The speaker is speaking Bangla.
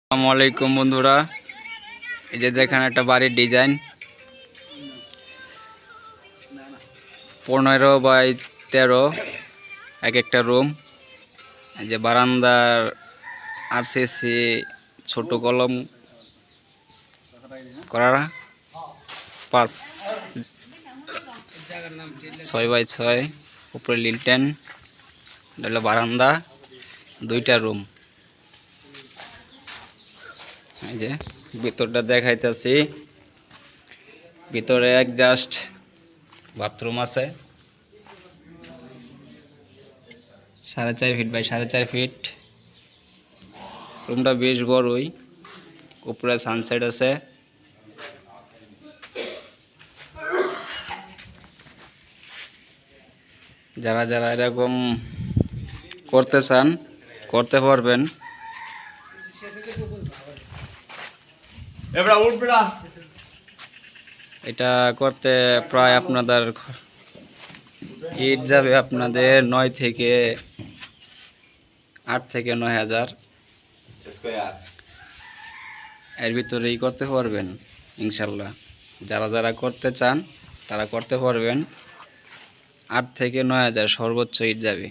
আসসালামু আলাইকুম বন্ধুরা, এই যে দেখেন একটা বাড়ির ডিজাইন 15x13 এক একটা রুম। এই যে বারান্দার আরসিসি ছোট কলম করা 6x6, উপরে লিলটেন, হলো বারান্দা, দুইটা রুম। এই যে ভিতরটা দেখাইতেছি, ভিতরে এক জাস্ট বাথরুম আছে 4.5 ফিট বাই 4.5 ফিট। রুমটা বেশ বড়ই, উপরে সানসেট আছে। যারা যারা এরকম করতে চান করতে পারবেন। এটা করতে প্রায় আপনাদের ইট যাবে আপনাদের 8 থেকে 9,000 এর ভিতরেই করতে পারবেন ইনশাল্লাহ। যারা যারা করতে চান তারা করতে পারবেন। 8 থেকে 9,000 সর্বোচ্চ ইট যাবে।